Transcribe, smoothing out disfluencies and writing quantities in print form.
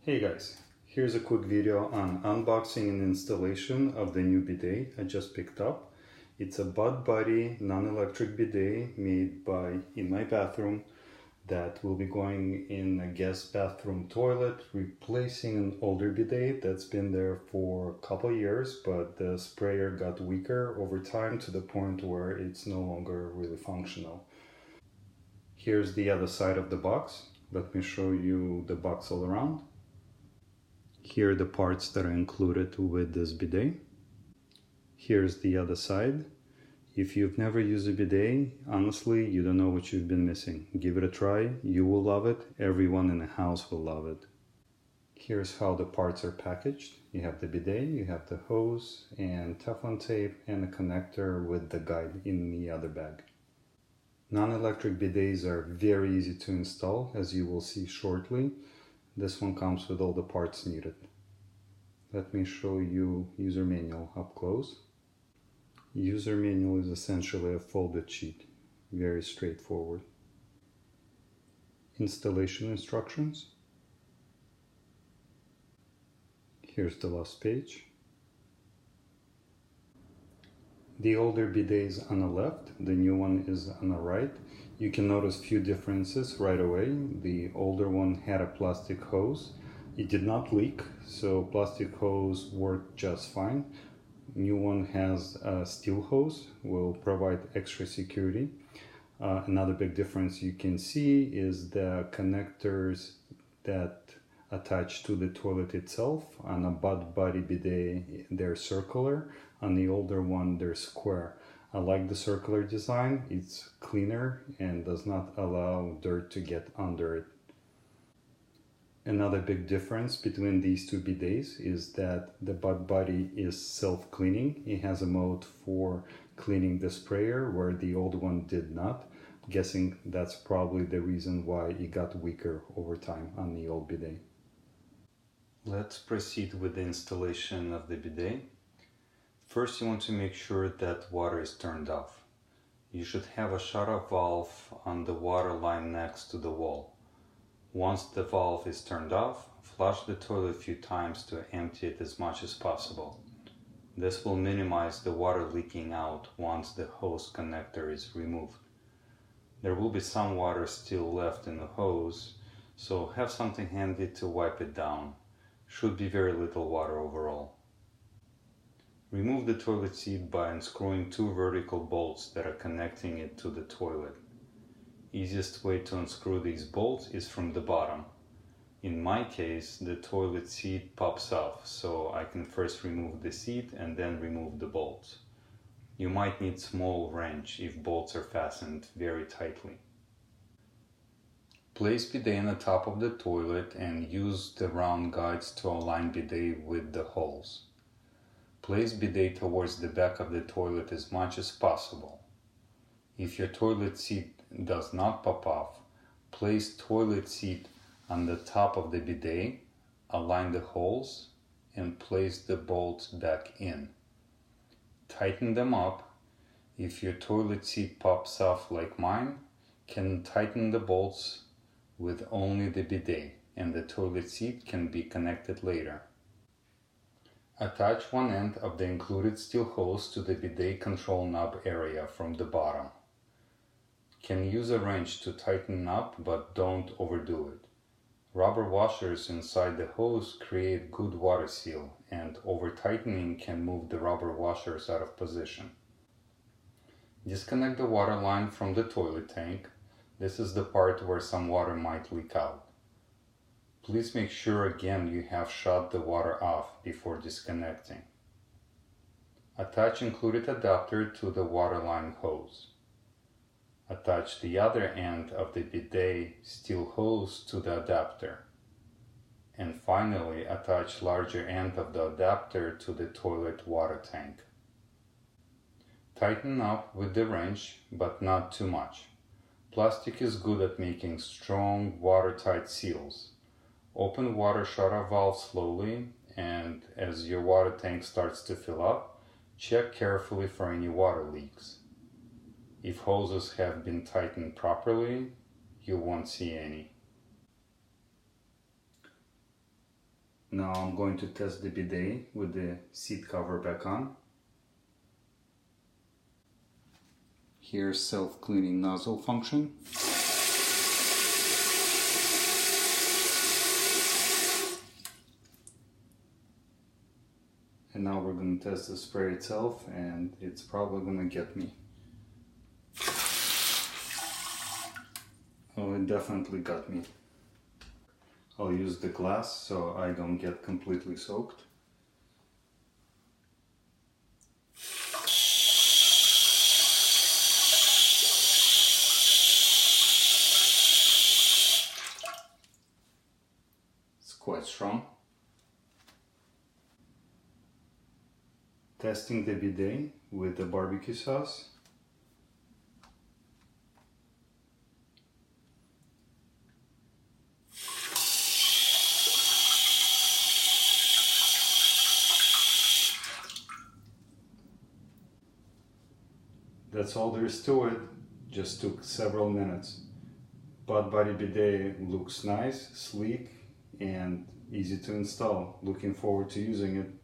Hey guys, here's a quick video on unboxing and installation of the new bidet I just picked up. It's a Butt Buddy non-electric bidet made in my bathroom that will be going in a guest bathroom toilet, replacing an older bidet that's been there for a couple years, but the sprayer got weaker over time to the point where it's no longer really functional. Here's the other side of the box. Let me show you the box all around. Here are the parts that are included with this bidet. Here's the other side. If you've never used a bidet, honestly, you don't know what you've been missing. Give it a try. You will love it. Everyone in the house will love it. Here's how the parts are packaged. You have the bidet, you have the hose and Teflon tape and a connector with the guide in the other bag. Non-electric bidets are very easy to install, as you will see shortly. This one comes with all the parts needed. Let me show you user manual up close. User manual is essentially a folded sheet, very straightforward. Installation instructions. Here's the last page. The older bidet is on the left, the new one is on the right. You can notice a few differences right away. The older one had a plastic hose. It did not leak, so plastic hose worked just fine. New one has a steel hose, will provide extra security. Another big difference you can see is the connectors that attach to the toilet itself. On a Butt Buddy bidet, they're circular. On the older one, they're square. I like the circular design. It's cleaner and does not allow dirt to get under it. Another big difference between these two bidets is that the Butt Buddy is self-cleaning. It has a mode for cleaning the sprayer where the old one did not. I'm guessing that's probably the reason why it got weaker over time on the old bidet. Let's proceed with the installation of the bidet. First, you want to make sure that water is turned off. You should have a shut-off valve on the water line next to the wall. Once the valve is turned off, flush the toilet a few times to empty it as much as possible. This will minimize the water leaking out once the hose connector is removed. There will be some water still left in the hose, so have something handy to wipe it down. Should be very little water overall. Remove the toilet seat by unscrewing two vertical bolts that are connecting it to the toilet. Easiest way to unscrew these bolts is from the bottom. In my case, the toilet seat pops off, so I can first remove the seat and then remove the bolts. You might need small wrench if bolts are fastened very tightly. Place bidet on the top of the toilet and use the round guides to align bidet with the holes. Place bidet towards the back of the toilet as much as possible. If your toilet seat does not pop off, place toilet seat on the top of the bidet, align the holes, and place the bolts back in. Tighten them up. If your toilet seat pops off like mine, can tighten the bolts with only the bidet, and the toilet seat can be connected later. Attach one end of the included steel hose to the bidet control knob area from the bottom. Can use a wrench to tighten up, but don't overdo it. Rubber washers inside the hose create good water seal, and over tightening can move the rubber washers out of position. Disconnect the water line from the toilet tank. This is the part where some water might leak out. Please make sure again you have shut the water off before disconnecting. Attach included adapter to the water line hose. Attach the other end of the bidet steel hose to the adapter. And finally, attach larger end of the adapter to the toilet water tank. Tighten up with the wrench, but not too much. Plastic is good at making strong, watertight seals. Open water shutoff valve slowly, and as your water tank starts to fill up, check carefully for any water leaks. If hoses have been tightened properly, you won't see any. Now I'm going to test the bidet with the seat cover back on. Here's self-cleaning nozzle function. And now we're going to test the spray itself, and it's probably going to get me. Oh, it definitely got me. I'll use the glass so I don't get completely soaked. It's quite strong. Testing the bidet with the barbecue sauce. That's all there is to it. Just took several minutes. Butt Buddy Bidet looks nice, sleek, and easy to install. Looking forward to using it.